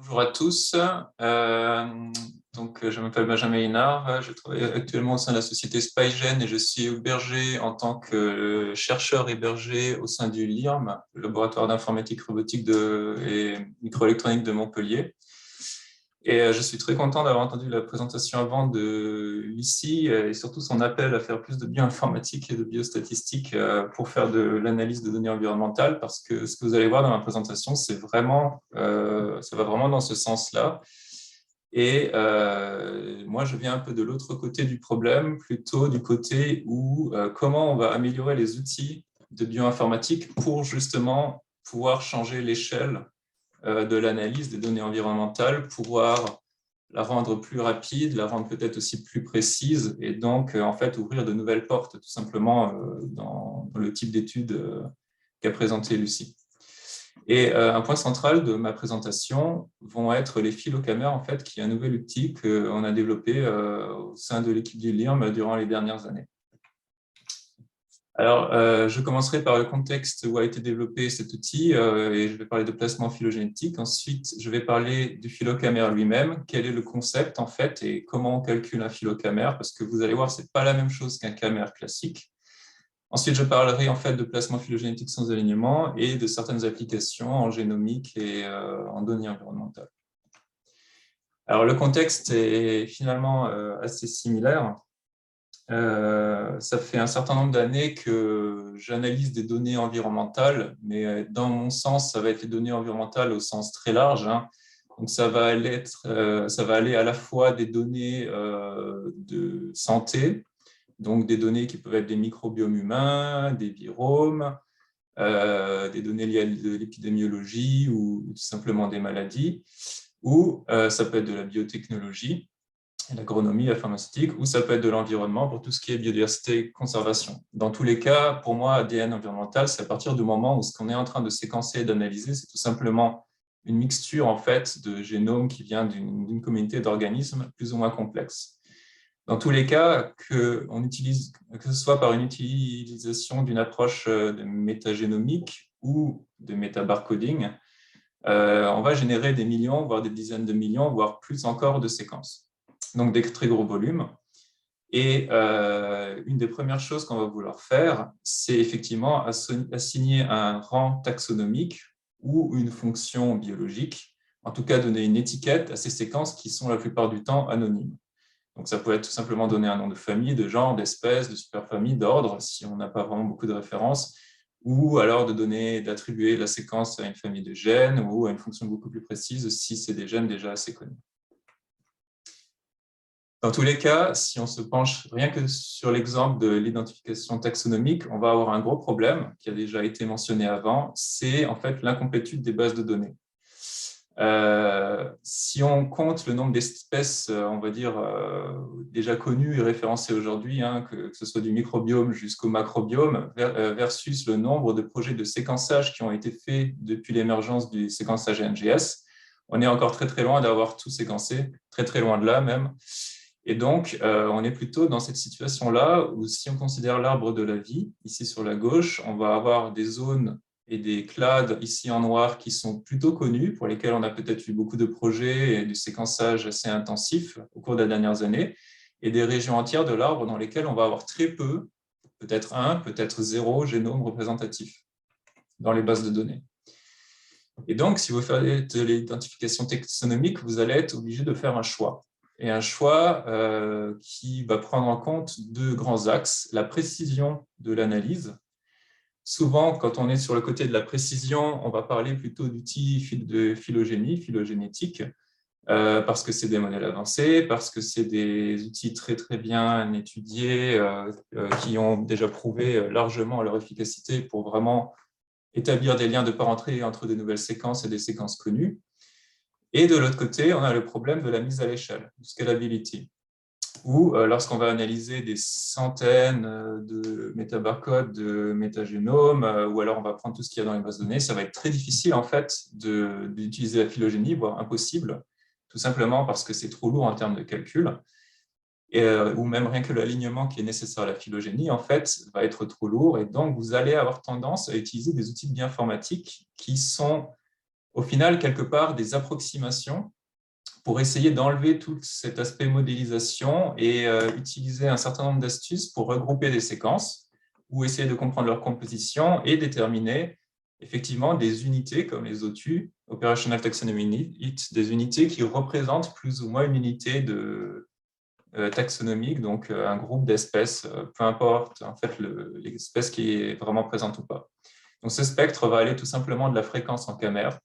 Bonjour à tous. Je m'appelle Benjamin Hénard. Je travaille actuellement au sein de la société SpyGen et je suis hébergé en tant que chercheur hébergé au sein du LIRM, le laboratoire d'informatique robotique et microélectronique de Montpellier. Je suis très content d'avoir entendu la présentation avant de Lucie et surtout son appel à faire plus de bioinformatique et de biostatistique pour faire de l'analyse de données environnementales, parce que ce que vous allez voir dans ma présentation, ça va vraiment dans ce sens-là. Moi, je viens un peu de l'autre côté du problème, plutôt du côté où comment on va améliorer les outils de bioinformatique pour justement pouvoir changer l'échelle de l'analyse des données environnementales, pouvoir la rendre plus rapide, la rendre peut-être aussi plus précise, et donc en fait ouvrir de nouvelles portes tout simplement dans le type d'études qu'a présenté Lucie. Un point central de ma présentation vont être les phylocamères, en fait, qui est un nouvel outil qu'on a développé au sein de l'équipe du LIRM durant les dernières années. Alors, je commencerai par le contexte où a été développé cet outil et je vais parler de placement phylogénétique. Ensuite, je vais parler du phylocamère lui-même, quel est le concept en fait et comment on calcule un phylocamère, parce que vous allez voir, ce n'est pas la même chose qu'un camère classique. Ensuite, je parlerai en fait de placement phylogénétique sans alignement et de certaines applications en génomique et en données environnementales. Alors, le contexte est finalement assez similaire. Ça fait un certain nombre d'années que j'analyse des données environnementales, mais dans mon sens, ça va être les données environnementales au sens très large. Donc, ça va aller à la fois des données de santé, donc des données qui peuvent être des microbiomes humains, des viromes, des données liées à l'épidémiologie ou tout simplement des maladies, ou ça peut être de la biotechnologie, l'agronomie, la pharmaceutique, ou ça peut être de l'environnement pour tout ce qui est biodiversité et conservation. Dans tous les cas, pour moi, ADN environnemental, c'est à partir du moment où ce qu'on est en train de séquencer et d'analyser, c'est tout simplement une mixture en fait, de génome qui vient d'une communauté d'organismes plus ou moins complexe. Dans tous les cas, que ce soit par une utilisation d'une approche de métagénomique ou de métabarcoding, on va générer des millions, voire des dizaines de millions, voire plus encore de séquences. Donc des très gros volumes. Et une des premières choses qu'on va vouloir faire, c'est effectivement assigner un rang taxonomique ou une fonction biologique, en tout cas donner une étiquette à ces séquences qui sont la plupart du temps anonymes. Donc ça peut être tout simplement donner un nom de famille, de genre, d'espèce, de superfamille, d'ordre, si on n'a pas vraiment beaucoup de références, ou alors d'attribuer la séquence à une famille de gènes ou à une fonction beaucoup plus précise si c'est des gènes déjà assez connus. Dans tous les cas, si on se penche rien que sur l'exemple de l'identification taxonomique, on va avoir un gros problème qui a déjà été mentionné avant, c'est en fait l'incomplétude des bases de données. Si on compte le nombre d'espèces, on va dire, déjà connues et référencées aujourd'hui, que ce soit du microbiome jusqu'au macrobiome, versus le nombre de projets de séquençage qui ont été faits depuis l'émergence du séquençage NGS, on est encore très très loin d'avoir tout séquencé, très très loin de là même. Et donc, on est plutôt dans cette situation-là où si on considère l'arbre de la vie, ici sur la gauche, on va avoir des zones et des clades ici en noir qui sont plutôt connus, pour lesquels on a peut-être eu beaucoup de projets et du séquençage assez intensif au cours des dernières années, et des régions entières de l'arbre dans lesquelles on va avoir très peu, peut-être un, peut-être zéro génome représentatif dans les bases de données. Et donc, si vous faites de l'identification taxonomique, vous allez être obligé de faire un choix. Et un choix qui va prendre en compte deux grands axes, la précision de l'analyse. Souvent, quand on est sur le côté de la précision, on va parler plutôt d'outils de phylogénétique, parce que c'est des modèles avancés, parce que c'est des outils très très bien étudiés, qui ont déjà prouvé largement leur efficacité pour vraiment établir des liens de parenté entre des nouvelles séquences et des séquences connues. Et de l'autre côté, on a le problème de la mise à l'échelle, de scalability, où lorsqu'on va analyser des centaines de métabarcodes, de métagénomes, ou alors on va prendre tout ce qu'il y a dans les bases de données, ça va être très difficile en fait d'utiliser la phylogénie, voire impossible, tout simplement parce que c'est trop lourd en termes de calcul, ou même rien que l'alignement qui est nécessaire à la phylogénie, en fait, va être trop lourd, et donc vous allez avoir tendance à utiliser des outils de bioinformatique qui sont au final, quelque part, des approximations pour essayer d'enlever tout cet aspect modélisation et utiliser un certain nombre d'astuces pour regrouper des séquences ou essayer de comprendre leur composition et déterminer effectivement des unités comme les OTU, Operational Taxonomy Unit, des unités qui représentent plus ou moins une unité taxonomique, donc un groupe d'espèces, peu importe en fait l'espèce qui est vraiment présente ou pas. Donc ce spectre va aller tout simplement de la fréquence en camère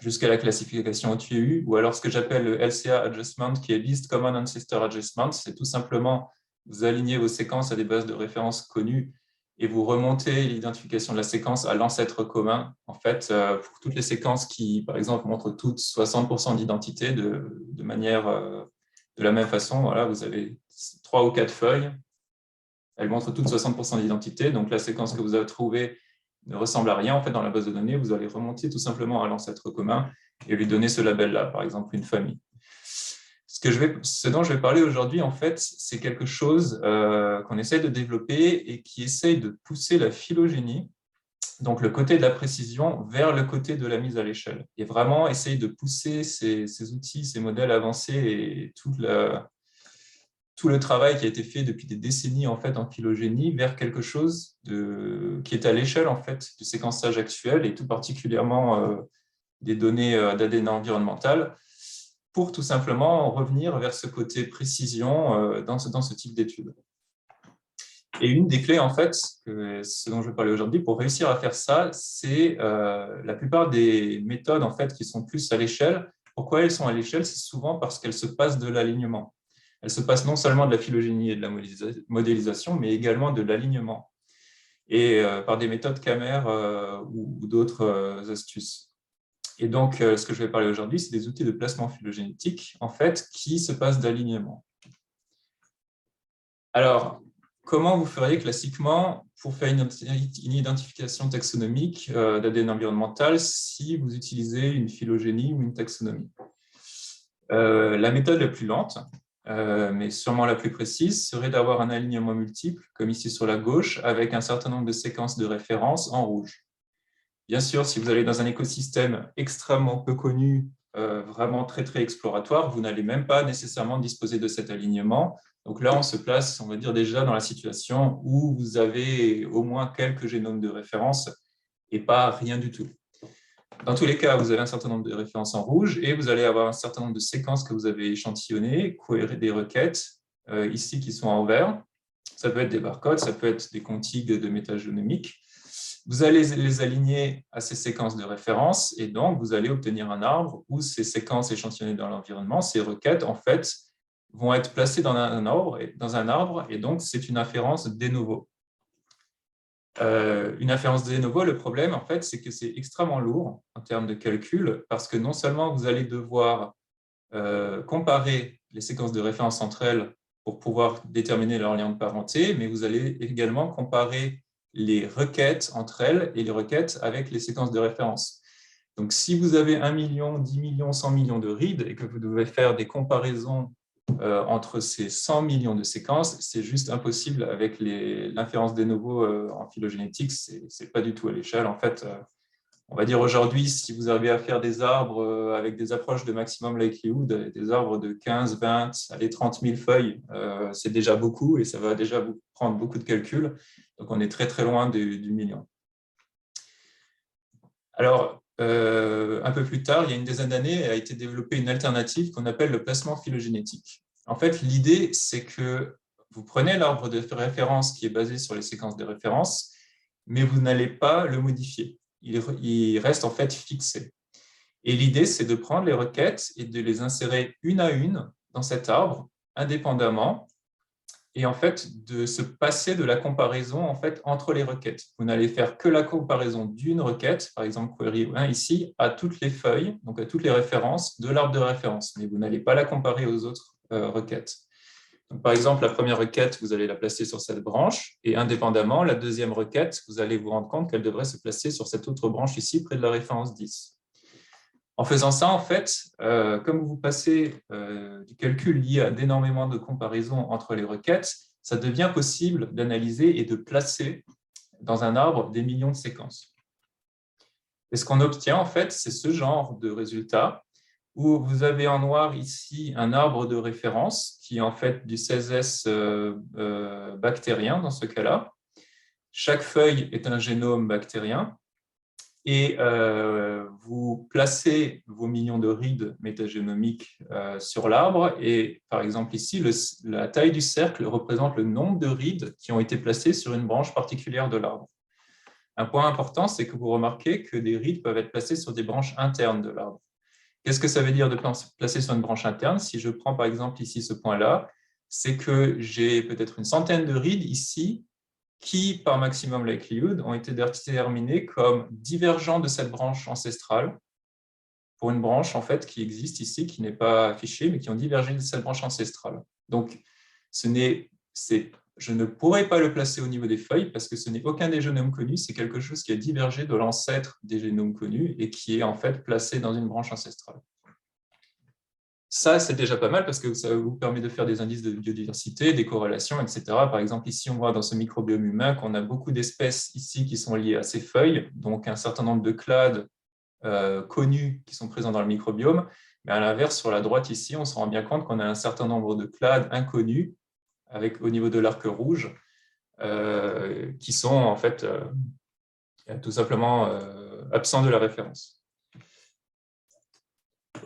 jusqu'à la classification OTU, ou alors ce que j'appelle le LCA Adjustment, qui est Least Common Ancestor Adjustment. C'est tout simplement, vous alignez vos séquences à des bases de référence connues et vous remontez l'identification de la séquence à l'ancêtre commun. En fait, pour toutes les séquences qui, par exemple, montrent toutes 60% d'identité de la même façon, voilà, vous avez 3 ou 4 feuilles, elles montrent toutes 60% d'identité, donc la séquence que vous avez trouvée ne ressemble à rien en fait dans la base de données, vous allez remonter tout simplement à l'ancêtre commun et lui donner ce label-là, par exemple une famille. Ce dont je vais parler aujourd'hui, en fait, c'est quelque chose qu'on essaie de développer et qui essaye de pousser la phylogénie, donc le côté de la précision, vers le côté de la mise à l'échelle. Et vraiment essayer de pousser ces outils, ces modèles avancés et tout le travail qui a été fait depuis des décennies en fait en phylogénie vers quelque chose qui est à l'échelle en fait du séquençage actuel et tout particulièrement des données d'ADN environnemental pour tout simplement revenir vers ce côté précision dans ce type d'études. Et une des clés en fait, ce dont je vais parler aujourd'hui, pour réussir à faire ça, c'est la plupart des méthodes en fait qui sont plus à l'échelle. Pourquoi elles sont à l'échelle? C'est souvent parce qu'elles se passent de l'alignement. Elle se passe non seulement de la phylogénie et de la modélisation, mais également de l'alignement, et par des méthodes camères ou d'autres astuces. Et donc, ce que je vais parler aujourd'hui, c'est des outils de placement phylogénétique, en fait, qui se passent d'alignement. Alors, comment vous feriez classiquement pour faire une identification taxonomique d'ADN environnemental si vous utilisez une phylogénie ou une taxonomie? La méthode la plus lente, mais sûrement la plus précise, serait d'avoir un alignement multiple, comme ici sur la gauche, avec un certain nombre de séquences de référence en rouge. Bien sûr, si vous allez dans un écosystème extrêmement peu connu, vraiment très, très exploratoire, vous n'allez même pas nécessairement disposer de cet alignement. Donc là, on se place, on va dire, déjà dans la situation où vous avez au moins quelques génomes de référence et pas rien du tout. Dans tous les cas, vous avez un certain nombre de références en rouge et vous allez avoir un certain nombre de séquences que vous avez échantillonnées, des requêtes ici qui sont en vert. Ça peut être des barcodes, ça peut être des contigs de métagénomique. Vous allez les aligner à ces séquences de référence et donc vous allez obtenir un arbre où ces séquences échantillonnées dans l'environnement, ces requêtes, en fait, vont être placées dans un arbre et donc c'est une inférence de novo. Une inférence de novo, le problème, en fait, c'est que c'est extrêmement lourd en termes de calcul parce que non seulement vous allez devoir comparer les séquences de référence entre elles pour pouvoir déterminer leur lien de parenté, mais vous allez également comparer les requêtes entre elles et les requêtes avec les séquences de référence. Donc, si vous avez 1 million, 10 millions, 100 millions de reads et que vous devez faire des comparaisons entre ces 100 millions de séquences, c'est juste impossible avec l'inférence de novo en phylogénétique, c'est pas du tout à l'échelle. En fait, on va dire aujourd'hui, si vous arrivez à faire des arbres avec des approches de maximum likelihood, des arbres de 15, 20, allez, 30 000 feuilles, c'est déjà beaucoup et ça va déjà vous prendre beaucoup de calculs. Donc, on est très, très loin du million. Alors, un peu plus tard, il y a une dizaine d'années, a été développée une alternative qu'on appelle le placement phylogénétique. En fait, l'idée, c'est que vous prenez l'arbre de référence qui est basé sur les séquences de référence, mais vous n'allez pas le modifier. Il reste en fait fixé. Et l'idée, c'est de prendre les requêtes et de les insérer une à une dans cet arbre, indépendamment, et en fait de se passer de la comparaison en fait entre les requêtes. Vous n'allez faire que la comparaison d'une requête, par exemple query 1 ici, à toutes les feuilles, donc à toutes les références de l'arbre de référence, mais vous n'allez pas la comparer aux autres requêtes. Donc, par exemple, la première requête, vous allez la placer sur cette branche, et indépendamment, la deuxième requête, vous allez vous rendre compte qu'elle devrait se placer sur cette autre branche ici, près de la référence 10. En faisant ça, en fait, comme vous passez du calcul lié à d'énormément de comparaisons entre les requêtes, ça devient possible d'analyser et de placer dans un arbre des millions de séquences. Et ce qu'on obtient, en fait, c'est ce genre de résultat où vous avez en noir ici un arbre de référence qui est en fait du 16S bactérien dans ce cas-là. Chaque feuille est un génome bactérien et vous placez vos millions de rides métagénomiques sur l'arbre et par exemple ici, la taille du cercle représente le nombre de rides qui ont été placées sur une branche particulière de l'arbre. Un point important, c'est que vous remarquez que des rides peuvent être placées sur des branches internes de l'arbre. Qu'est-ce que ça veut dire de placer sur une branche interne? Si je prends par exemple ici ce point-là, c'est que j'ai peut-être une centaine de rides ici qui, par maximum likelihood, ont été déterminées comme divergents de cette branche ancestrale pour une branche en fait qui existe ici, qui n'est pas affichée, mais qui ont divergé de cette branche ancestrale. Donc, je ne pourrais pas le placer au niveau des feuilles parce que ce n'est aucun des génomes connus, c'est quelque chose qui a divergé de l'ancêtre des génomes connus et qui est en fait placé dans une branche ancestrale. Ça, c'est déjà pas mal parce que ça vous permet de faire des indices de biodiversité, des corrélations, etc. Par exemple, ici, on voit dans ce microbiome humain qu'on a beaucoup d'espèces ici qui sont liées à ces feuilles, donc un certain nombre de clades connus qui sont présents dans le microbiome. Mais à l'inverse, sur la droite ici, on se rend bien compte qu'on a un certain nombre de clades inconnus avec, au niveau de l'arc rouge qui sont en fait tout simplement absents de la référence.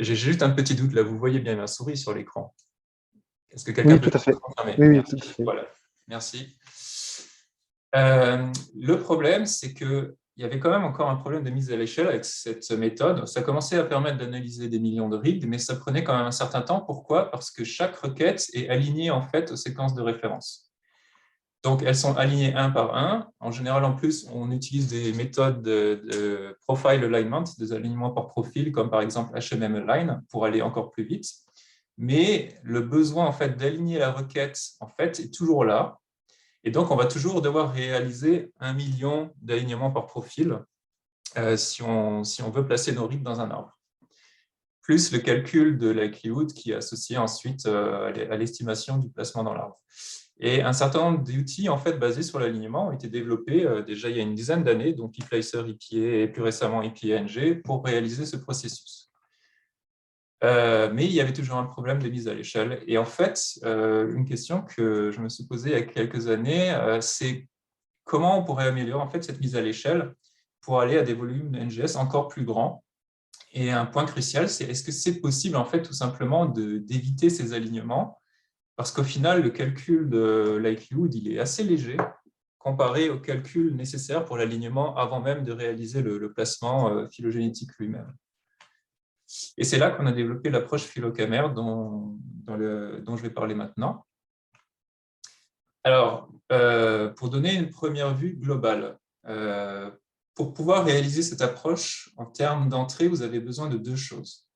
J'ai juste un petit doute là, vous voyez bien ma souris sur l'écran. Est-ce que quelqu'un peut tout à fait. confirmer? Oui, Merci. tout à fait. Voilà. Merci. Le problème, c'est qu'il y avait quand même encore un problème de mise à l'échelle avec cette méthode. Ça commençait à permettre d'analyser des millions de rides, mais ça prenait quand même un certain temps. Pourquoi? Parce que chaque requête est alignée en fait aux séquences de référence. Donc, elles sont alignées un par un. En général, en plus, on utilise des méthodes de profile alignment, des alignements par profil, comme par exemple HMM-Align, pour aller encore plus vite. Mais le besoin en fait, d'aligner la requête en fait, est toujours là. Et donc, on va toujours devoir réaliser 1 million d'alignements par profil si on veut placer nos rides dans un arbre. Plus le calcul de likelihood qui est associé ensuite à l'estimation du placement dans l'arbre. Et un certain nombre d'outils en fait, basés sur l'alignement ont été développés déjà il y a une dizaine d'années, donc ePlacer, EPA et plus récemment EPA-NG, pour réaliser ce processus. Mais il y avait toujours un problème de mise à l'échelle. Et en fait, une question que je me suis posée il y a quelques années, c'est comment on pourrait améliorer en fait, cette mise à l'échelle pour aller à des volumes NGS encore plus grands. Et un point crucial, c'est est-ce que c'est possible en fait, tout simplement d'éviter ces alignements? Parce qu'au final, le calcul de likelihood, il est assez léger comparé au calcul nécessaire pour l'alignement avant même de réaliser le placement phylogénétique lui-même. Et c'est là qu'on a développé l'approche phylocamère dont je vais parler maintenant. Alors, pour donner une première vue globale, pour pouvoir réaliser cette approche en termes d'entrée, vous avez besoin de deux choses.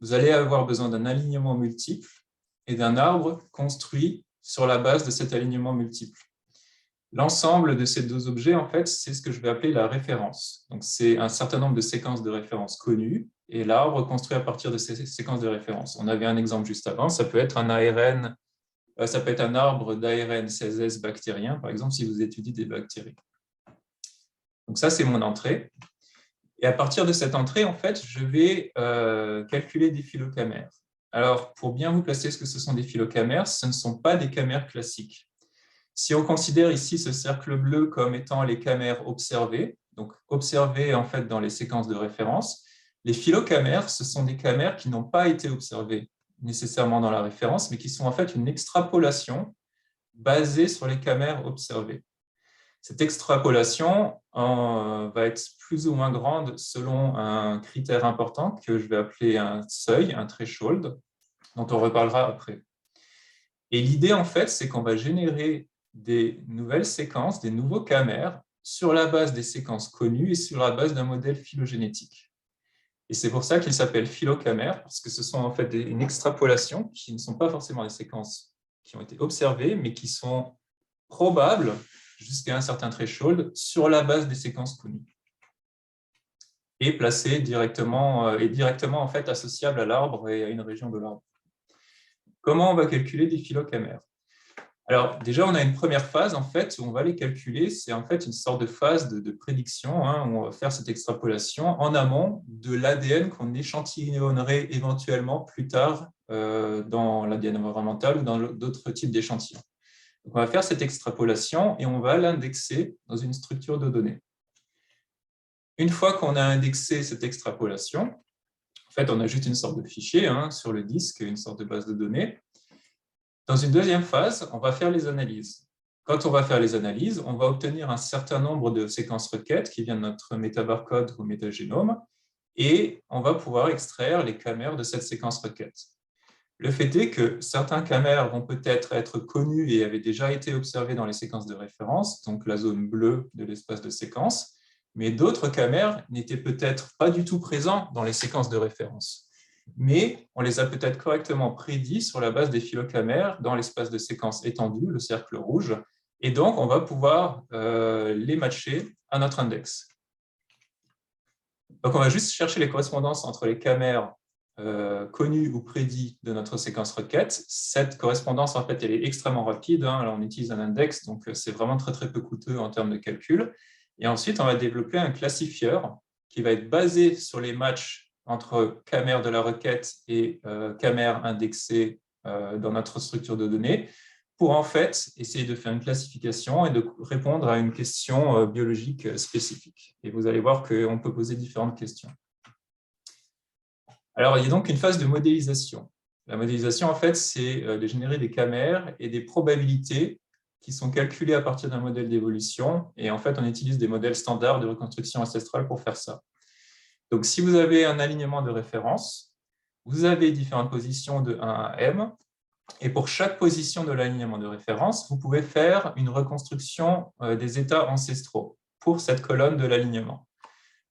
Vous allez avoir besoin d'un alignement multiple et d'un arbre construit sur la base de cet alignement multiple. L'ensemble de ces deux objets, en fait, c'est ce que je vais appeler la référence. Donc, c'est un certain nombre de séquences de référence connues et l'arbre construit à partir de ces séquences de référence. On avait un exemple juste avant, ça peut être un ARN, ça peut être un arbre d'ARN 16S bactérien, par exemple, si vous étudiez des bactéries. Donc, ça, c'est mon entrée. Et à partir de cette entrée, en fait, je vais calculer des phylocamères. Alors, pour bien vous placer ce que ce sont des phylocamères, ce ne sont pas des camères classiques. Si on considère ici ce cercle bleu comme étant les camères observées, donc observées en fait dans les séquences de référence, les phylocamères, ce sont des camères qui n'ont pas été observées nécessairement dans la référence, mais qui sont en fait une extrapolation basée sur les camères observées. Cette extrapolation va être plus ou moins grande selon un critère important que je vais appeler un seuil, un threshold, dont on reparlera après. Et l'idée, en fait, c'est qu'on va générer des nouvelles séquences, des nouveaux camères, sur la base des séquences connues et sur la base d'un modèle phylogénétique. Et c'est pour ça qu'il s'appelle phylocamère, parce que ce sont en fait une extrapolation qui ne sont pas forcément des séquences qui ont été observées, mais qui sont probables jusqu'à un certain threshold sur la base des séquences connues et placées directement, en fait associables à l'arbre et à une région de l'arbre. Comment on va calculer des phylocamères? Alors, déjà, on a une première phase, en fait, où on va les calculer. C'est en fait une sorte de phase de prédiction, hein, où on va faire cette extrapolation en amont de l'ADN qu'on échantillonnerait éventuellement plus tard dans l'ADN environnemental ou dans d'autres types d'échantillons. Donc, on va faire cette extrapolation et on va l'indexer dans une structure de données. Une fois qu'on a indexé cette extrapolation, en fait, on ajoute une sorte de fichier hein, sur le disque, une sorte de base de données. Dans une deuxième phase, on va faire les analyses. Quand on va faire les analyses, on va obtenir un certain nombre de séquences requêtes qui viennent de notre métabarcode ou métagénome et on va pouvoir extraire les camères de cette séquence requête. Le fait est que certains camères vont peut-être être connus et avaient déjà été observés dans les séquences de référence, donc la zone bleue de l'espace de séquence, mais d'autres camères n'étaient peut-être pas du tout présents dans les séquences de référence. Mais on les a peut-être correctement prédits sur la base des phylocamères dans l'espace de séquence étendu, le cercle rouge, et donc on va pouvoir les matcher à notre index. Donc on va juste chercher les correspondances entre les camères connues ou prédits de notre séquence requête. Cette correspondance, en fait, elle est extrêmement rapide. Hein. Alors, on utilise un index, donc c'est vraiment très peu coûteux en termes de calcul. Et ensuite, on va développer un classifieur qui va être basé sur les matchs entre camères de la requête et camères indexées dans notre structure de données pour en fait essayer de faire une classification et de répondre à une question biologique spécifique. Et vous allez voir qu'on peut poser différentes questions. Alors, il y a donc une phase de modélisation. La modélisation, en fait, c'est de générer des camères et des probabilités qui sont calculées à partir d'un modèle d'évolution. Et en fait, on utilise des modèles standards de reconstruction ancestrale pour faire ça. Donc, si vous avez un alignement de référence, vous avez différentes positions de 1 à m. Et pour chaque position de l'alignement de référence, vous pouvez faire une reconstruction des états ancestraux pour cette colonne de l'alignement.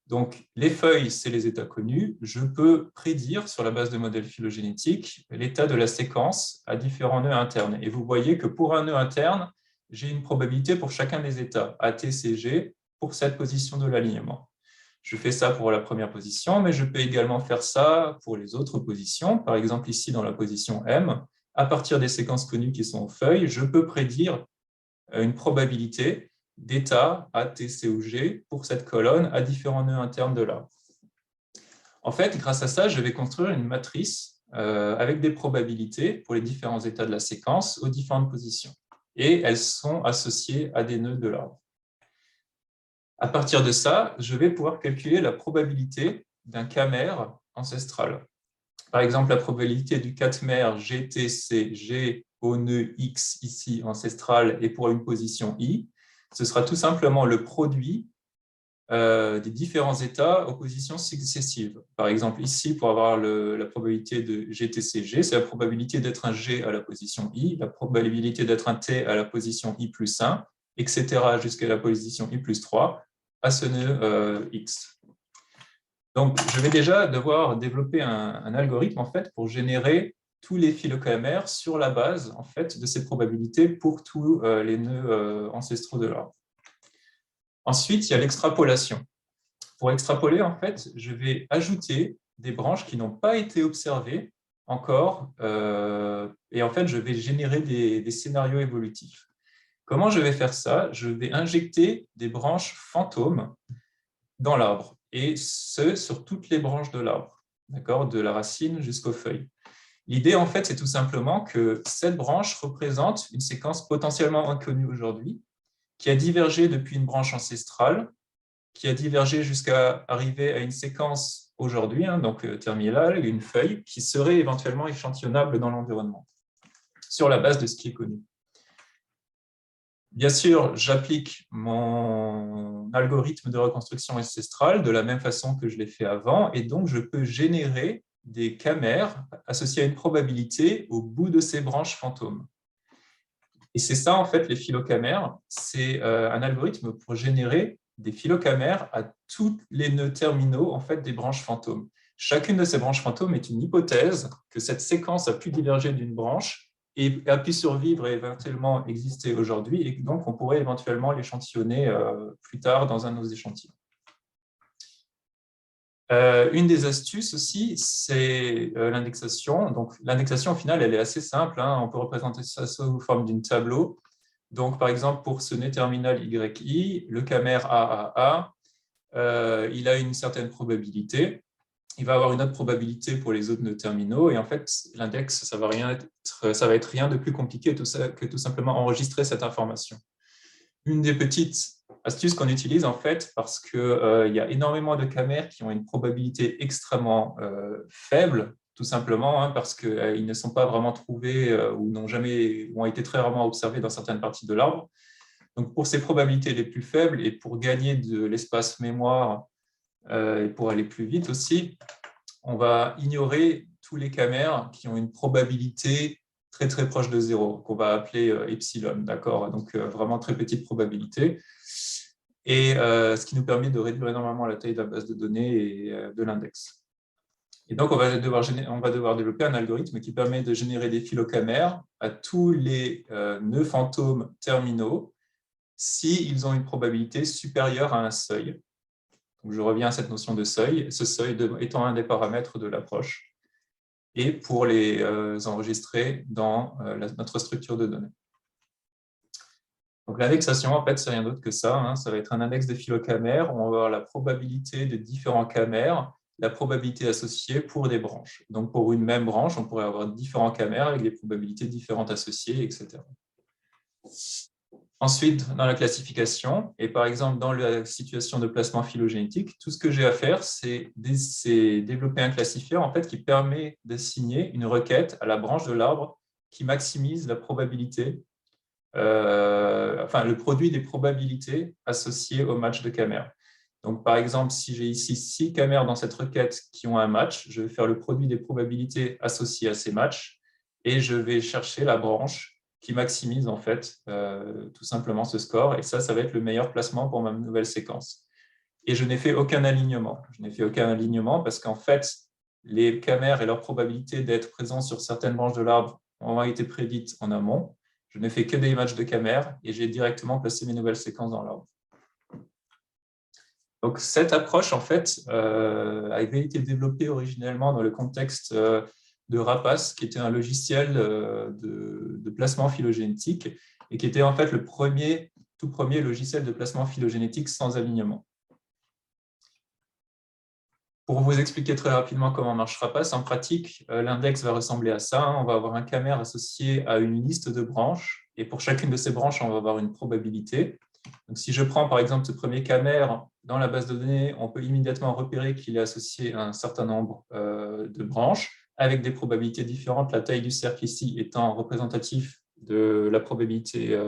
Donc, les feuilles, c'est les états connus. Je peux prédire, sur la base de modèles phylogénétiques, l'état de la séquence à différents nœuds internes. Et vous voyez que pour un nœud interne, j'ai une probabilité pour chacun des états, ATCG, pour cette position de l'alignement. Je fais ça pour la première position, mais je peux également faire ça pour les autres positions. Par exemple, ici, dans la position M, à partir des séquences connues qui sont aux feuilles, je peux prédire une probabilité d'état A, T, C ou G pour cette colonne à différents nœuds internes de l'arbre. En fait, grâce à ça, je vais construire une matrice avec des probabilités pour les différents états de la séquence aux différentes positions. Et elles sont associées à des nœuds de l'arbre. À partir de ça, je vais pouvoir calculer la probabilité d'un camère ancestral. Par exemple, la probabilité du catmère GTCG au nœud X ici ancestral et pour une position I, ce sera tout simplement le produit des différents états aux positions successives. Par exemple, ici, pour avoir la probabilité de GTCG, c'est la probabilité d'être un G à la position I, la probabilité d'être un T à la position I plus 1, etc. jusqu'à la position I plus 3 à ce nœud X. Donc, je vais déjà devoir développer un algorithme en fait, pour générer tous les phylocamères sur la base en fait, de ces probabilités pour tous les nœuds ancestraux de l'arbre. Ensuite, il y a l'extrapolation. Pour extrapoler, en fait, je vais ajouter des branches qui n'ont pas été observées encore et en fait, je vais générer des scénarios évolutifs. Comment je vais faire ça? Je vais injecter des branches fantômes dans l'arbre, et ce, sur toutes les branches de l'arbre, de la racine jusqu'aux feuilles. L'idée, en fait, c'est tout simplement que cette branche représente une séquence potentiellement inconnue aujourd'hui, qui a divergé depuis une branche ancestrale, qui a divergé jusqu'à arriver à une séquence aujourd'hui, hein, donc terminale, une feuille, qui serait éventuellement échantillonnable dans l'environnement, sur la base de ce qui est connu. Bien sûr, j'applique mon algorithme de reconstruction ancestrale de la même façon que je l'ai fait avant, et donc je peux générer des camères associées à une probabilité au bout de ces branches fantômes. Et c'est ça, en fait, les phylocamères. C'est un algorithme pour générer des phylocamères à tous les nœuds terminaux en fait, des branches fantômes. Chacune de ces branches fantômes est une hypothèse que cette séquence a pu diverger d'une branche et a pu survivre et éventuellement exister aujourd'hui, et donc on pourrait éventuellement l'échantillonner plus tard dans un de nos échantillons. Une des astuces aussi, c'est l'indexation. Donc, l'indexation, au final, elle est assez simple, hein. On peut représenter ça sous forme d'une tableau. Donc, par exemple, pour ce nœud terminal YI, le camère AAA, il a une certaine probabilité. Il va avoir une autre probabilité pour les autres nœuds terminaux. Et en fait, l'index, ça va être rien de plus compliqué que tout simplement enregistrer cette information. Une des petites astuces qu'on utilise, en fait, parce qu'il y a énormément de camères qui ont une probabilité extrêmement faible, tout simplement, hein, parce qu'ils ne sont pas vraiment trouvés ou ont été très rarement observés dans certaines parties de l'arbre. Donc, pour ces probabilités les plus faibles et pour gagner de l'espace mémoire et pour aller plus vite aussi, on va ignorer tous les camères qui ont une probabilité très très proche de 0, qu'on va appeler epsilon, d'accord? Donc vraiment très petite probabilité. Et ce qui nous permet de réduire énormément la taille de la base de données et de l'index. Et donc, on va devoir développer un algorithme qui permet de générer des phylocamères à tous les nœuds fantômes terminaux s'ils ont une probabilité supérieure à un seuil. Donc, je reviens à cette notion de seuil, ce seuil étant un des paramètres de l'approche, et pour les enregistrer dans notre structure de données. Donc, l'indexation, en fait, c'est rien d'autre que ça, hein. Ça va être un index de phylocamères. On va avoir la probabilité de différents camères, la probabilité associée pour des branches. Donc, pour une même branche, on pourrait avoir différents camères avec des probabilités différentes associées, etc. Ensuite, dans la classification, et par exemple dans la situation de placement phylogénétique, tout ce que j'ai à faire, c'est développer un classifieur en fait, qui permet d'assigner une requête à la branche de l'arbre qui maximise la probabilité, le produit des probabilités associées au match de camères. Donc, par exemple, si j'ai ici 6 camères dans cette requête qui ont un match, je vais faire le produit des probabilités associées à ces matchs et je vais chercher la branche qui maximise en fait tout simplement ce score. Et ça va être le meilleur placement pour ma nouvelle séquence. Et je n'ai fait aucun alignement. Je n'ai fait aucun alignement parce qu'en fait, les camères et leur probabilité d'être présents sur certaines branches de l'arbre ont été prédites en amont. Je n'ai fait que des matchs de camères et j'ai directement placé mes nouvelles séquences dans l'arbre. Donc, cette approche, en fait, avait été développée originellement dans le contexte de Rapace, qui était un logiciel de placement phylogénétique et qui était en fait le tout premier logiciel de placement phylogénétique sans alignement. Pour vous expliquer très rapidement comment marche Rapace, en pratique, l'index va ressembler à ça. On va avoir un camère associé à une liste de branches et pour chacune de ces branches, on va avoir une probabilité. Donc, si je prends par exemple ce premier camère dans la base de données, on peut immédiatement repérer qu'il est associé à un certain nombre de branches avec des probabilités différentes, la taille du cercle ici étant représentatif de la probabilité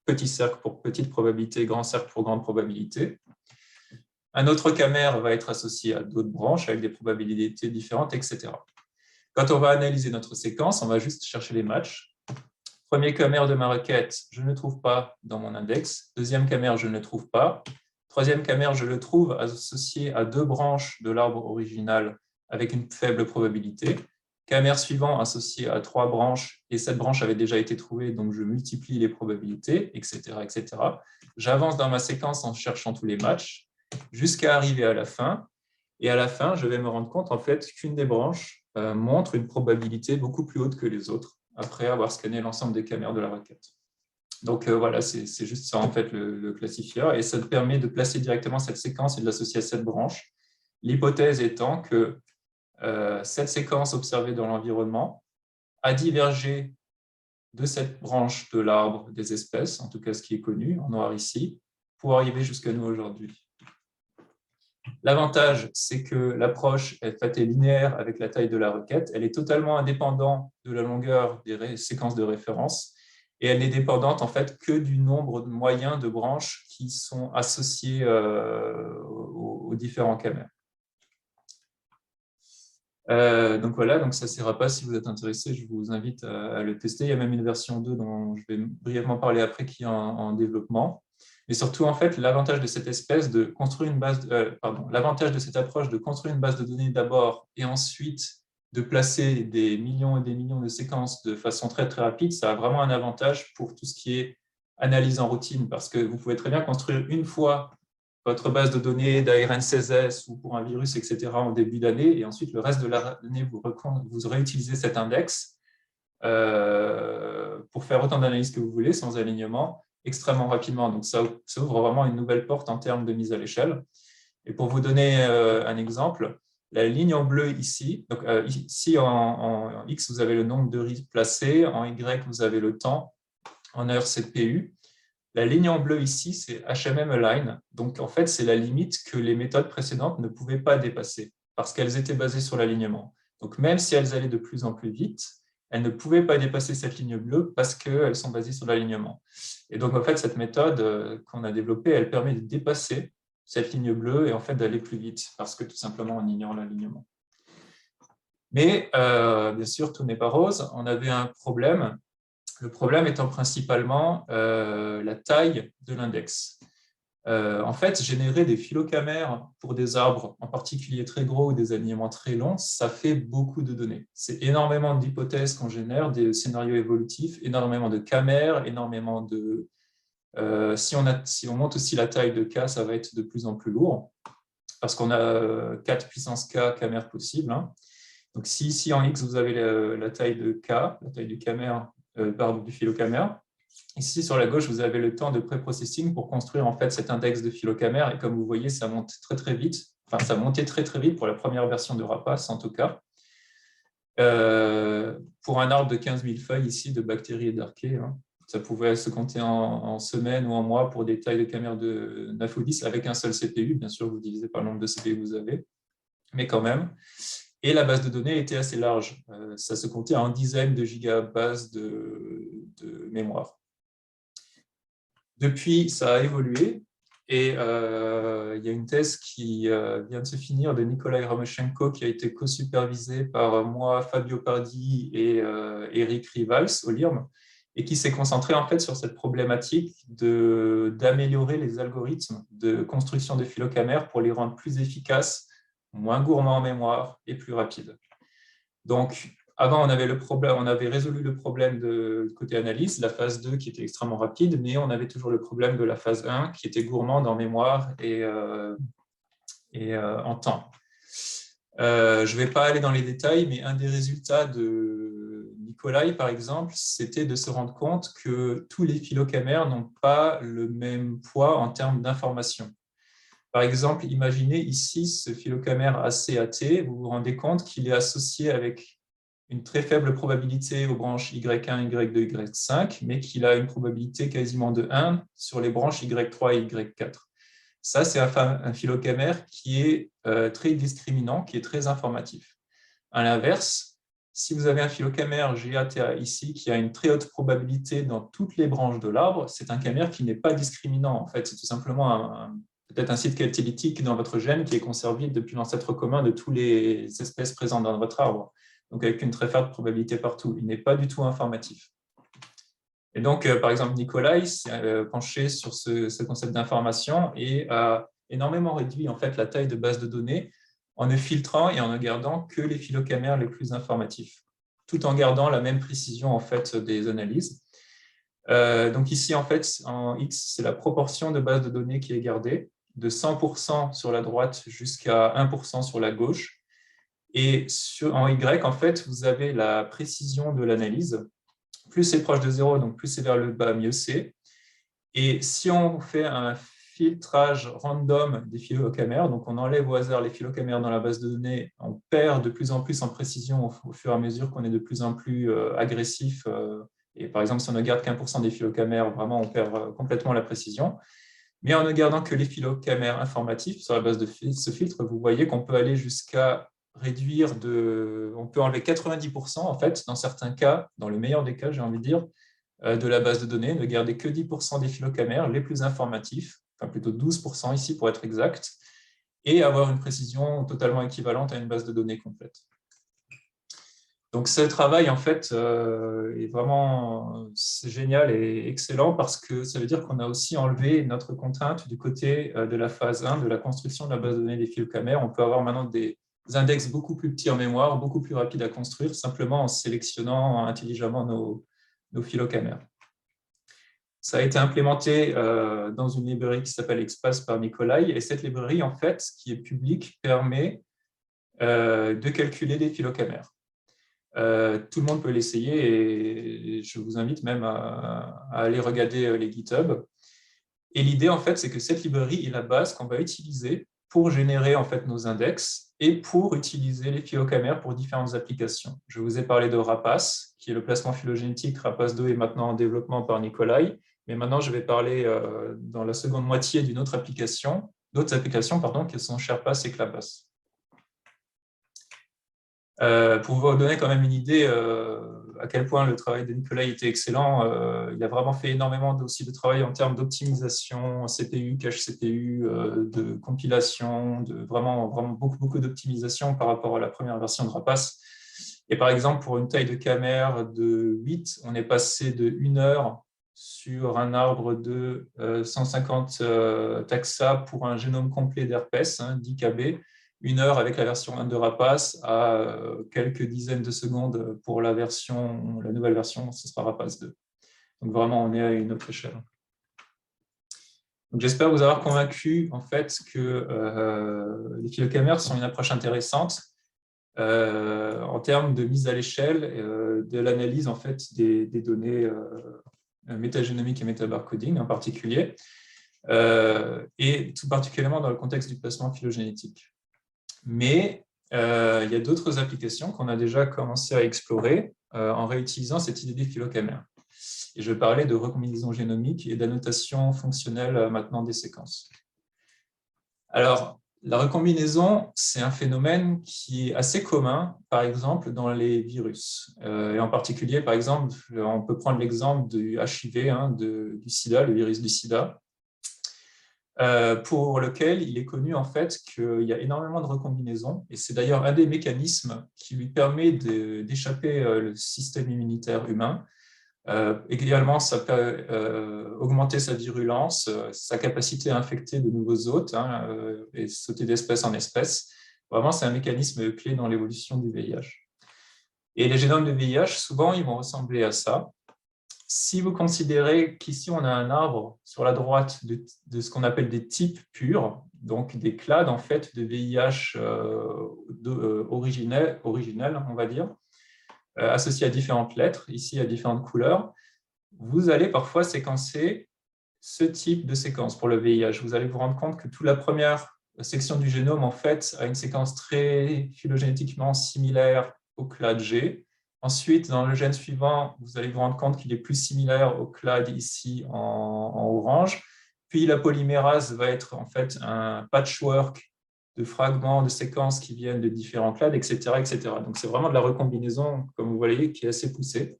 petit cercle pour petite probabilité, grand cercle pour grande probabilité. Un autre camère va être associé à d'autres branches avec des probabilités différentes, etc. Quand on va analyser notre séquence, on va juste chercher les matchs. Premier camère de ma requête, je ne le trouve pas dans mon index. Deuxième camère, je ne le trouve pas. Troisième camère, je le trouve associé à 2 branches de l'arbre original avec une faible probabilité. Camère suivant associé à 3 branches et cette branche avait déjà été trouvée, donc je multiplie les probabilités, etc. etc. J'avance dans ma séquence en cherchant tous les matchs jusqu'à arriver à la fin. Et à la fin, je vais me rendre compte en fait qu'une des branches montre une probabilité beaucoup plus haute que les autres après avoir scanné l'ensemble des camères de la requête. Donc voilà, c'est juste ça en fait le classifieur et ça te permet de placer directement cette séquence et de l'associer à cette branche. L'hypothèse étant que cette séquence observée dans l'environnement a divergé de cette branche de l'arbre des espèces, en tout cas ce qui est connu en noir ici, pour arriver jusqu'à nous aujourd'hui. L'avantage, c'est que l'approche est linéaire avec la taille de la requête. Elle est totalement indépendante de la longueur des séquences de référence et elle n'est dépendante en fait que du nombre moyen de branches qui sont associées aux différents camères. Donc voilà, donc ça ne sert à pas. Si vous êtes intéressé, je vous invite à le tester. Il y a même une version 2 dont je vais brièvement parler après qui est en développement. Mais surtout, en fait, l'avantage de cette espèce de construire une base, l'avantage de cette approche de construire une base de données d'abord et ensuite de placer des millions et des millions de séquences de façon très très rapide, ça a vraiment un avantage pour tout ce qui est analyse en routine parce que vous pouvez très bien construire une fois votre base de données d'ARN16S ou pour un virus, etc. en début d'année, et ensuite le reste de l'année, vous réutilisez cet index pour faire autant d'analyses que vous voulez, sans alignement, extrêmement rapidement. Donc ça ouvre vraiment une nouvelle porte en termes de mise à l'échelle. Et pour vous donner un exemple, la ligne en bleu ici, donc ici en X, vous avez le nombre de reads placés, en Y, vous avez le temps, en heure, c'est PU. La ligne en bleu ici, c'est HMM Align. Donc, en fait, c'est la limite que les méthodes précédentes ne pouvaient pas dépasser parce qu'elles étaient basées sur l'alignement. Donc, même si elles allaient de plus en plus vite, elles ne pouvaient pas dépasser cette ligne bleue parce qu'elles sont basées sur l'alignement. Et donc, en fait, cette méthode qu'on a développée, elle permet de dépasser cette ligne bleue et en fait d'aller plus vite parce que tout simplement, on ignore l'alignement. Mais, bien sûr, tout n'est pas rose. On avait un problème. Le problème étant principalement la taille de l'index. En fait, générer des phylocamères pour des arbres, en particulier très gros ou des alignements très longs, ça fait beaucoup de données. C'est énormément d'hypothèses qu'on génère, des scénarios évolutifs, énormément de camères, énormément de... si on monte aussi la taille de K, ça va être de plus en plus lourd, parce qu'on a 4 puissance K camères possibles. Hein. Donc, si ici en X, vous avez la taille de K, la taille du camère, du phylocamère. Ici, sur la gauche, vous avez le temps de pré-processing pour construire en fait cet index de phylocamère. Et comme vous voyez, ça monte très, très vite. Enfin, ça montait très, très vite pour la première version de Rapace, en tout cas. Pour un arbre de 15 000 feuilles ici, de bactéries et d'archées, hein, ça pouvait se compter en semaines ou en mois pour des tailles de camères de 9 ou 10 avec un seul CPU. Bien sûr, vous divisez par le nombre de CPU que vous avez, mais quand même. Et la base de données était assez large. Ça se comptait en dizaines de gigabases de mémoire. Depuis, ça a évolué. Et il y a une thèse qui vient de se finir de Nikolai Ramoshenko qui a été co-supervisée par moi, Fabio Pardi et Eric Rivals au LIRM et qui s'est concentrée en fait sur cette problématique d'améliorer les algorithmes de construction des phylocamères pour les rendre plus efficaces, moins gourmands en mémoire et plus rapides. Donc, avant, on avait résolu le problème de côté analyse, la phase 2 qui était extrêmement rapide, mais on avait toujours le problème de la phase 1 qui était gourmande en mémoire et en temps. Je ne vais pas aller dans les détails, mais un des résultats de Nikolai, par exemple, c'était de se rendre compte que tous les phylocamères n'ont pas le même poids en termes d'information. Par exemple, imaginez ici ce phylocamère ACAT, vous vous rendez compte qu'il est associé avec une très faible probabilité aux branches Y1, Y2, Y5, mais qu'il a une probabilité quasiment de 1 sur les branches Y3 et Y4. Ça, c'est un phylocamère qui est très discriminant, qui est très informatif. À l'inverse, si vous avez un phylocamère GATA ici qui a une très haute probabilité dans toutes les branches de l'arbre, c'est un camère qui n'est pas discriminant. En fait, c'est tout simplement peut-être un site catalytique dans votre gène qui est conservé depuis l'ancêtre commun de toutes les espèces présentes dans votre arbre. Donc avec une très faible probabilité partout. Il n'est pas du tout informatif. Et donc, par exemple, Nikolai s'est penché sur ce concept d'information et a énormément réduit en fait, la taille de base de données en ne filtrant et en ne gardant que les phylocamères les plus informatifs, tout en gardant la même précision en fait, des analyses. Donc ici, en fait, en X, c'est la proportion de base de données qui est gardée, de 100% sur la droite jusqu'à 1% sur la gauche. Et en Y, en fait, vous avez la précision de l'analyse. Plus c'est proche de 0, donc plus c'est vers le bas, mieux c'est. Et si on fait un filtrage random des phylocamères, donc on enlève au hasard les phylocamères dans la base de données, on perd de plus en plus en précision au fur et à mesure qu'on est de plus en plus agressif. Et par exemple, si on ne garde qu'1% des phylocamères, vraiment, on perd complètement la précision. Mais en ne gardant que les phylocamères informatifs sur la base de ce filtre, vous voyez qu'on peut aller jusqu'à réduire on peut enlever 90% en fait, dans certains cas, dans le meilleur des cas, j'ai envie de dire, de la base de données, ne garder que 10% des phylocamères les plus informatifs, enfin plutôt 12% ici pour être exact, et avoir une précision totalement équivalente à une base de données complète. Donc ce travail en fait est vraiment génial et excellent parce que ça veut dire qu'on a aussi enlevé notre contrainte du côté de la phase 1 de la construction de la base de données des phylocamères. On peut avoir maintenant des index beaucoup plus petits en mémoire, beaucoup plus rapides à construire, simplement en sélectionnant intelligemment nos phylocamères. Ça a été implémenté dans une librairie qui s'appelle Expas par Nikolai. Et cette librairie, en fait, qui est publique, permet de calculer les phylocamères. Tout le monde peut l'essayer et je vous invite même à aller regarder les GitHub. Et l'idée, en fait, c'est que cette librairie est la base qu'on va utiliser pour générer en fait, nos index et pour utiliser les phylocamères pour différentes applications. Je vous ai parlé de Rapace, qui est le placement phylogénétique. Rapace 2 est maintenant en développement par Nikolai. Mais maintenant, je vais parler dans la seconde moitié d'une autre application, d'autres applications, pardon, qui sont Sherpas et Clapas. Pour vous donner quand même une idée à quel point le travail de Nikolai était excellent, il a vraiment fait énormément aussi de travail en termes d'optimisation, CPU, cache CPU, de compilation, de vraiment beaucoup d'optimisation par rapport à la première version de Rapace. Et par exemple, pour une taille de caméra de 8, on est passé de 1 heure sur un arbre de 150 taxa pour un génome complet d'herpès, 10 KB, 1 heure avec la version 1 de Rapace à quelques dizaines de secondes pour la nouvelle version, ce sera Rapace 2. Donc vraiment, on est à une autre échelle. J'espère vous avoir convaincu en fait que les phylocamères sont une approche intéressante en termes de mise à l'échelle de l'analyse en fait des données métagénomiques et métabarcoding en particulier, et tout particulièrement dans le contexte du placement phylogénétique. Mais il y a d'autres applications qu'on a déjà commencé à explorer en réutilisant cette idée des phylocamères. Et je vais parler de recombinaison génomique et d'annotation fonctionnelle maintenant des séquences. Alors, la recombinaison, c'est un phénomène qui est assez commun, par exemple, dans les virus. Et en particulier, par exemple, on peut prendre l'exemple du HIV, du sida, le virus du sida, pour lequel il est connu en fait qu'il y a énormément de recombinaisons. Et c'est d'ailleurs un des mécanismes qui lui permet d'échapper le système immunitaire humain. Également, ça peut augmenter sa virulence, sa capacité à infecter de nouveaux hôtes et sauter d'espèce en espèce. Vraiment, c'est un mécanisme clé dans l'évolution du VIH. Et les génomes de VIH, souvent, ils vont ressembler à ça. Si vous considérez qu'ici, on a un arbre sur la droite de ce qu'on appelle des types purs, donc des clades en fait, de VIH originels, on va dire, associés à différentes lettres, ici à différentes couleurs, vous allez parfois séquencer ce type de séquence pour le VIH. Vous allez vous rendre compte que toute la première section du génome en fait, a une séquence très phylogénétiquement similaire au clade G. Ensuite, dans le gène suivant, vous allez vous rendre compte qu'il est plus similaire au clade ici en orange. Puis la polymérase va être en fait un patchwork de fragments de séquences qui viennent de différents clades, etc., etc. Donc, c'est vraiment de la recombinaison, comme vous voyez, qui est assez poussée.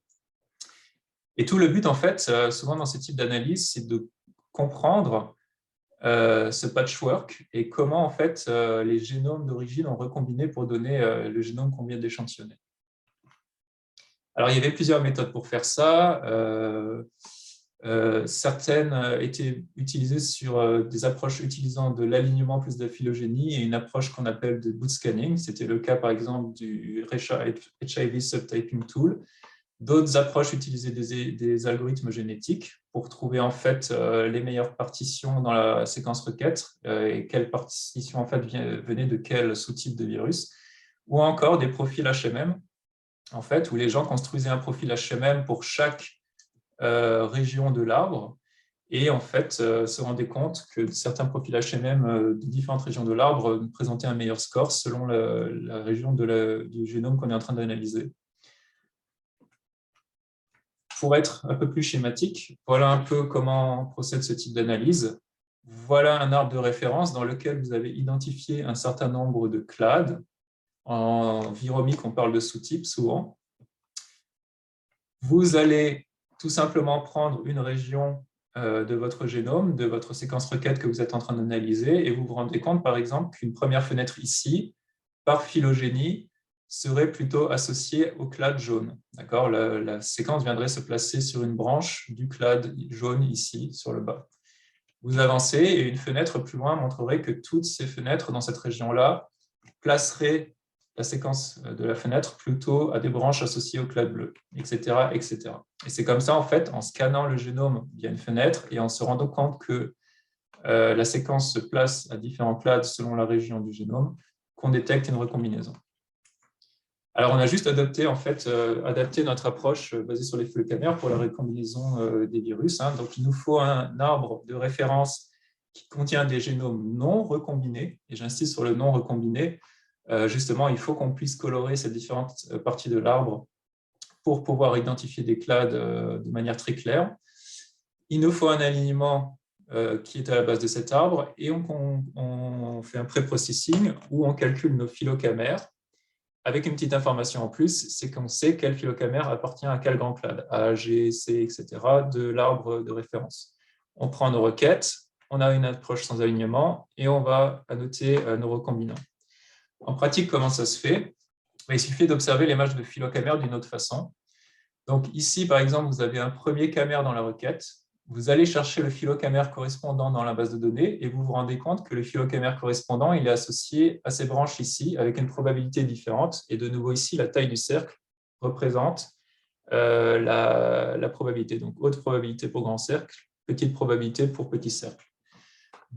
Et tout le but, en fait, souvent dans ce type d'analyse, c'est de comprendre ce patchwork et comment, en fait, les génomes d'origine ont recombiné pour donner le génome qu'on vient d'échantillonner. Alors, il y avait plusieurs méthodes pour faire ça. Certaines étaient utilisées sur des approches utilisant de l'alignement plus de la phylogénie et une approche qu'on appelle de boot scanning. C'était le cas, par exemple, du HIV Subtyping Tool. D'autres approches utilisaient des algorithmes génétiques pour trouver en fait les meilleures partitions dans la séquence requête et quelles partitions en fait venaient de quel sous-type de virus, ou encore des profils HMM, en fait, où les gens construisaient un profil HMM pour chaque région de l'arbre et en fait se rendaient compte que certains profils HMM de différentes régions de l'arbre présentaient un meilleur score selon la région du génome qu'on est en train d'analyser. Pour être un peu plus schématique, voilà un peu comment procède ce type d'analyse. Voilà un arbre de référence dans lequel vous avez identifié un certain nombre de clades. En viromique, on parle de sous-types souvent. Vous allez tout simplement prendre une région de votre génome, de votre séquence requête que vous êtes en train d'analyser, et vous vous rendez compte, par exemple, qu'une première fenêtre ici, par phylogénie, serait plutôt associée au clade jaune. La séquence viendrait se placer sur une branche du clade jaune ici, sur le bas. Vous avancez et une fenêtre plus loin montrerait que toutes ces fenêtres dans cette région-là placeraient la séquence de la fenêtre plutôt à des branches associées au clade bleu, etc., etc. Et c'est comme ça, en fait, en scannant le génome via une fenêtre et en se rendant compte que la séquence se place à différents clades selon la région du génome, qu'on détecte une recombinaison. Alors, on a juste adapté, en fait, adapté notre approche basée sur les phylocamères pour la recombinaison des virus. Donc, il nous faut un arbre de référence qui contient des génomes non recombinés, et j'insiste sur le non recombiné. Justement, il faut qu'on puisse colorer ces différentes parties de l'arbre pour pouvoir identifier des clades de manière très claire. Il nous faut un alignement qui est à la base de cet arbre, et on fait un pré-processing où on calcule nos phylocamères avec une petite information en plus, c'est qu'on sait quel phylocamère appartient à quel grand clade, A, G, C, etc., de l'arbre de référence. On prend nos requêtes, on a une approche sans alignement, et on va annoter nos recombinants. En pratique, comment ça se fait? Il suffit d'observer les matchs de phylocamères d'une autre façon. Donc ici, par exemple, vous avez un premier camère dans la requête. Vous allez chercher le phylocamère correspondant dans la base de données et vous vous rendez compte que le phylocamère correspondant il est associé à ces branches ici avec une probabilité différente. Et de nouveau ici, la taille du cercle représente la probabilité. Donc haute probabilité pour grand cercle, petite probabilité pour petit cercle.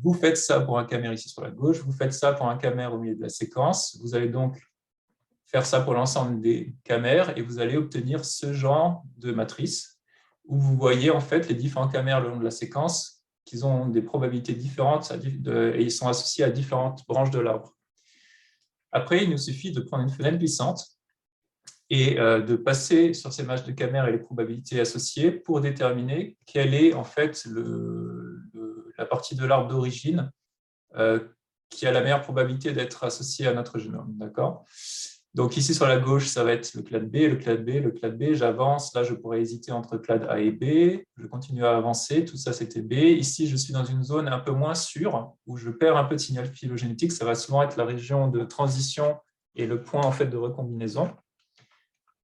Vous faites ça pour un camère ici sur la gauche, vous faites ça pour un camère au milieu de la séquence. Vous allez donc faire ça pour l'ensemble des camères et vous allez obtenir ce genre de matrice où vous voyez en fait les différents camères le long de la séquence qui ont des probabilités différentes et ils sont associés à différentes branches de l'arbre. Après, il nous suffit de prendre une fenêtre glissante et de passer sur ces matchs de camères et les probabilités associées pour déterminer quelle est en fait la partie de l'arbre d'origine qui a la meilleure probabilité d'être associée à notre génome. D'accord ? Donc ici sur la gauche, ça va être le clade B, le clade B, le clade B. J'avance, là je pourrais hésiter entre clade A et B. Je continue à avancer, tout ça c'était B. Ici je suis dans une zone un peu moins sûre où je perds un peu de signal phylogénétique. Ça va souvent être la région de transition et le point en fait de recombinaison.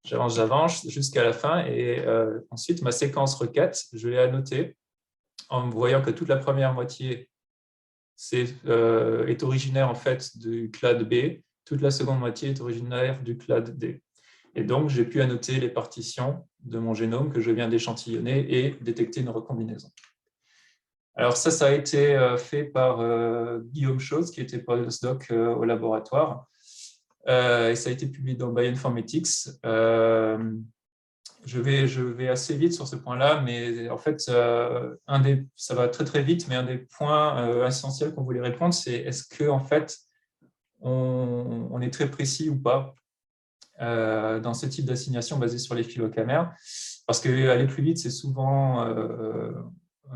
J'avance jusqu'à la fin et ensuite ma séquence requête, je l'ai annotée en voyant que toute la première moitié est originaire en fait du clade B. Toute la seconde moitié est originaire du clade D. Et donc, j'ai pu annoter les partitions de mon génome que je viens d'échantillonner et détecter une recombinaison. Alors ça a été fait par Guillaume Chose, qui était postdoc au laboratoire. Et ça a été publié dans Bioinformatics. Je vais assez vite sur ce point-là, mais en fait, ça va très très vite, mais un des points essentiels qu'on voulait répondre, c'est est-ce que en fait, on est très précis ou pas dans ce type d'assignation basée sur les phylocamères, parce qu'aller plus vite, c'est souvent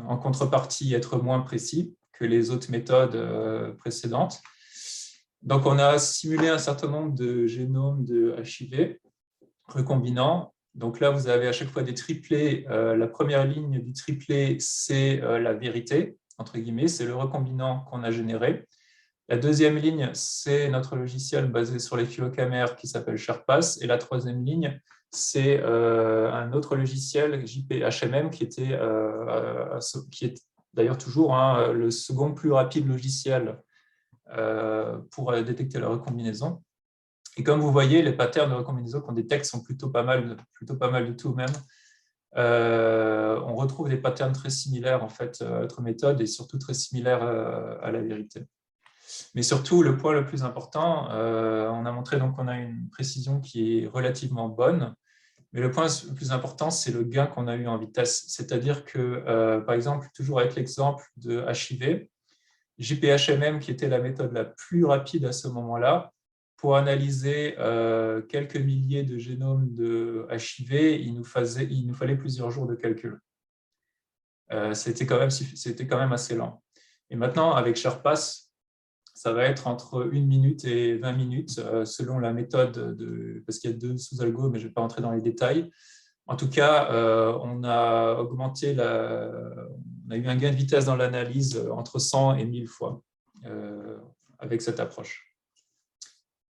en contrepartie être moins précis que les autres méthodes précédentes. Donc, on a simulé un certain nombre de génomes de HIV recombinants. Donc là, vous avez à chaque fois des triplés. La première ligne du triplet, c'est la vérité, entre guillemets, c'est le recombinant qu'on a généré. La deuxième ligne, c'est notre logiciel basé sur les phylocamères qui s'appelle SharePass. Et la troisième ligne, c'est un autre logiciel, JPHMM, qui est d'ailleurs toujours le second plus rapide logiciel pour détecter la recombinaison. Et comme vous voyez, les patterns de recombinaison qu'on détecte sont plutôt pas mal du tout même. On retrouve des patterns très similaires en fait, à notre méthode et surtout très similaires à la vérité. Mais surtout, le point le plus important, on a montré donc qu'on a une précision qui est relativement bonne, mais le point le plus important, c'est le gain qu'on a eu en vitesse. C'est-à-dire que, par exemple, toujours avec l'exemple de HIV, JPHMM, qui était la méthode la plus rapide à ce moment-là, pour analyser quelques milliers de génomes de HIV, il nous fallait plusieurs jours de calcul. C'était quand même assez lent. Et maintenant, avec SharePass, ça va être entre 1 minute et 20 minutes, selon la méthode, parce qu'il y a 2 sous-algos, mais je ne vais pas rentrer dans les détails. En tout cas, on a eu un gain de vitesse dans l'analyse entre 100 et 1000 fois avec cette approche.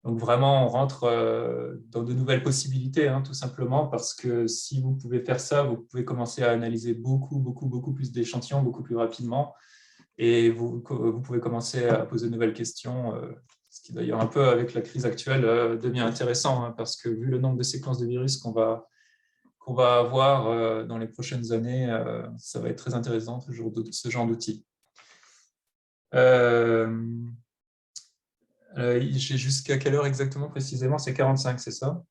Donc vraiment, on rentre dans de nouvelles possibilités, tout simplement, parce que si vous pouvez faire ça, vous pouvez commencer à analyser beaucoup plus d'échantillons, beaucoup plus rapidement. Et vous pouvez commencer à poser de nouvelles questions, ce qui d'ailleurs un peu avec la crise actuelle devient intéressant, hein, parce que vu le nombre de séquences de virus qu'on va avoir dans les prochaines années, ça va être très intéressant ce genre d'outils. J'ai jusqu'à quelle heure exactement précisément? C'est 45, c'est ça?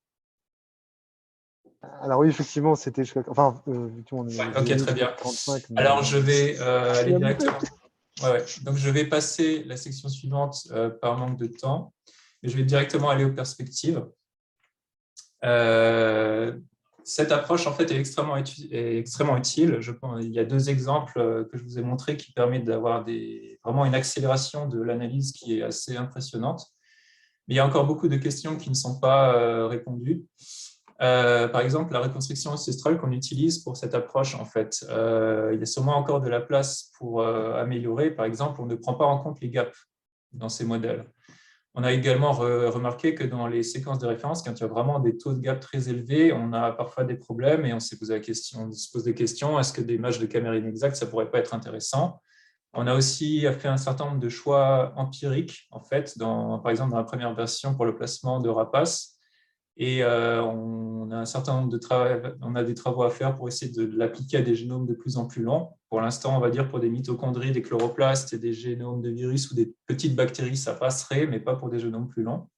Alors oui, effectivement, c'était jusqu'à... Enfin, effectivement, on Ouais, est ok, très jusqu'à bien. 45, mais Alors, je vais aller la boucle. directement. Ouais, ouais. Donc, je vais passer la section suivante par manque de temps. Mais je vais directement aller aux perspectives. Cette approche, en fait, est extrêmement utile. Je pense, il y a deux exemples que je vous ai montrés qui permettent d'avoir vraiment une accélération de l'analyse qui est assez impressionnante. Mais il y a encore beaucoup de questions qui ne sont pas répondues. Par exemple, la reconstruction ancestrale qu'on utilise pour cette approche, en fait, il y a sûrement encore de la place pour améliorer. Par exemple, on ne prend pas en compte les gaps dans ces modèles. On a également remarqué que dans les séquences de référence, quand il y a vraiment des taux de gap très élevés, on a parfois des problèmes et on se pose des questions, est-ce que des matchs de caméras inexactes, ça ne pourrait pas être intéressant? On a aussi fait un certain nombre de choix empiriques, en fait, par exemple dans la première version pour le placement de rapaces. Et on a un certain nombre on a des travaux à faire pour essayer de l'appliquer à des génomes de plus en plus longs. Pour l'instant, on va dire pour des mitochondries, des chloroplastes et des génomes de virus ou des petites bactéries, ça passerait, mais pas pour des génomes plus longs.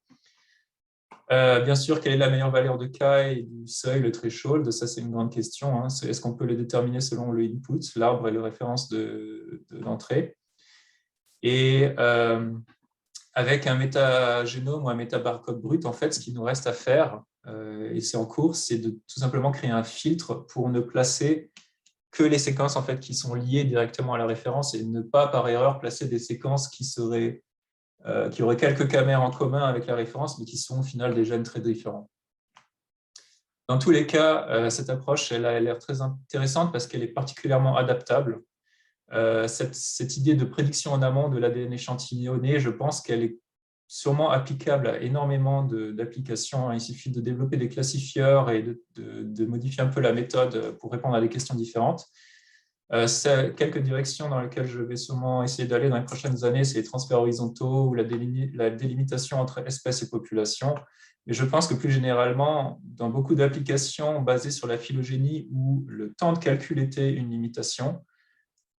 Bien sûr, quelle est la meilleure valeur de K et du seuil, le threshold? Ça, c'est une grande question, hein. Est-ce qu'on peut le déterminer selon le input, l'arbre et les références d'entrée? Et avec un métagénome ou un métabarcode brut, en fait, ce qu'il nous reste à faire, et c'est en cours, c'est de tout simplement créer un filtre pour ne placer que les séquences en fait, qui sont liées directement à la référence et ne pas par erreur placer des séquences qui auraient quelques camères en commun avec la référence, mais qui sont au final des gènes très différents. Dans tous les cas, cette approche, elle a l'air très intéressante parce qu'elle est particulièrement adaptable. Cette idée de prédiction en amont de l'ADN échantillonné, je pense qu'elle est sûrement applicable à énormément d'applications. Il suffit de développer des classifieurs et de modifier un peu la méthode pour répondre à des questions différentes. Quelques directions dans lesquelles je vais sûrement essayer d'aller dans les prochaines années, c'est les transferts horizontaux ou la délimitation entre espèces et populations. Mais je pense que plus généralement, dans beaucoup d'applications basées sur la phylogénie où le temps de calcul était une limitation,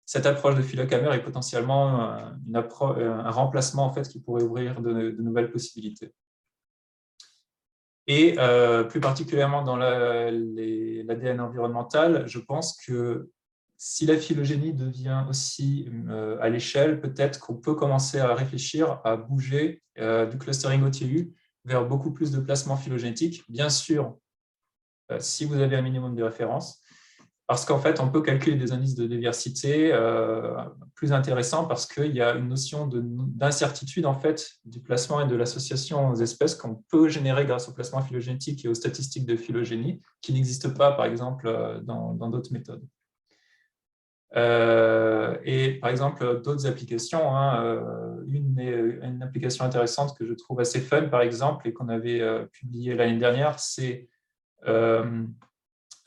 cette approche de phylocamère est potentiellement un remplacement en fait, qui pourrait ouvrir de nouvelles possibilités. Et plus particulièrement dans l'ADN environnemental, je pense que si la phylogénie devient aussi à l'échelle, peut-être qu'on peut commencer à réfléchir à bouger du clustering OTU vers beaucoup plus de placements phylogénétiques. Bien sûr, si vous avez un minimum de références, parce qu'en fait, on peut calculer des indices de diversité plus intéressants parce qu'il y a une notion d'incertitude en fait, du placement et de l'association aux espèces qu'on peut générer grâce au placement phylogénétique et aux statistiques de phylogénie qui n'existent pas, par exemple, dans d'autres méthodes. Et par exemple, d'autres applications, hein, une application intéressante que je trouve assez fun, par exemple, et qu'on avait publiée l'année dernière, c'est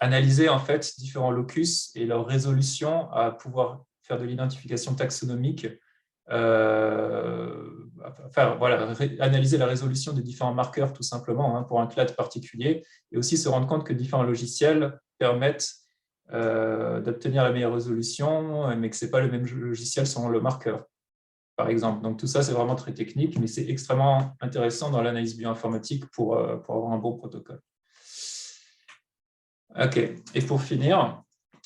analyser en fait différents locus et leur résolution à pouvoir faire de l'identification taxonomique, analyser la résolution des différents marqueurs tout simplement hein, pour un clade particulier et aussi se rendre compte que différents logiciels permettent d'obtenir la meilleure résolution, mais que ce n'est pas le même logiciel selon le marqueur, par exemple. Donc tout ça, c'est vraiment très technique, mais c'est extrêmement intéressant dans l'analyse bioinformatique pour avoir un bon protocole. OK. Et pour finir,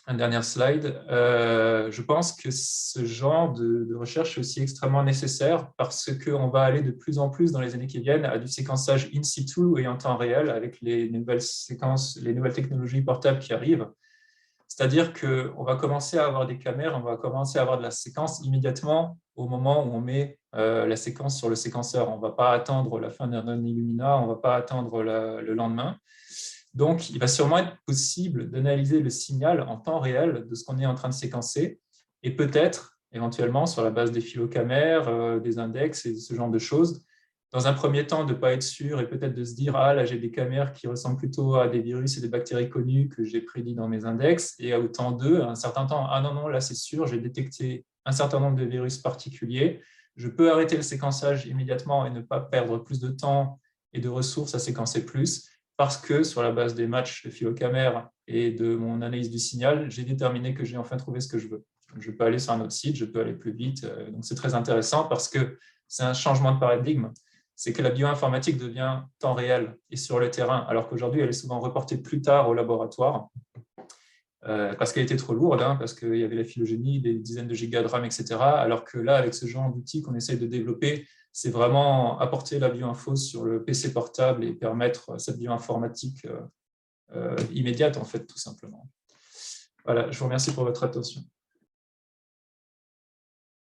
un dernier slide. Je pense que ce genre de recherche est aussi extrêmement nécessaire parce qu'on va aller de plus en plus dans les années qui viennent à du séquençage in situ et en temps réel avec les nouvelles séquences, les nouvelles technologies portables qui arrivent. C'est-à-dire qu'on va commencer à avoir des caméras, on va commencer à avoir de la séquence immédiatement au moment où on met la séquence sur le séquenceur. On ne va pas attendre la fin d'un Illumina, on ne va pas attendre le lendemain. Donc, il va sûrement être possible d'analyser le signal en temps réel de ce qu'on est en train de séquencer et peut-être, éventuellement, sur la base des phylocamères, des index et ce genre de choses, dans un premier temps, de ne pas être sûr et peut-être de se dire « Ah, là, j'ai des camères qui ressemblent plutôt à des virus et des bactéries connues que j'ai prédits dans mes index. » Et au temps 2, à un certain temps, « Ah non, non, là, c'est sûr, j'ai détecté un certain nombre de virus particuliers. Je peux arrêter le séquençage immédiatement et ne pas perdre plus de temps et de ressources à séquencer plus, parce que sur la base des matchs de PhyloCamer et de mon analyse du signal, j'ai déterminé que j'ai enfin trouvé ce que je veux. Je peux aller sur un autre site, je peux aller plus vite. Donc c'est très intéressant parce que c'est un changement de paradigme. C'est que la bioinformatique devient temps réel et sur le terrain, alors qu'aujourd'hui, elle est souvent reportée plus tard au laboratoire, parce qu'elle était trop lourde, parce qu'il y avait la phylogénie, des dizaines de gigas de RAM, etc. Alors que là, avec ce genre d'outils qu'on essaye de développer, c'est vraiment apporter la bioinfo sur le PC portable et permettre cette bioinformatique immédiate, en fait, tout simplement. Voilà, je vous remercie pour votre attention.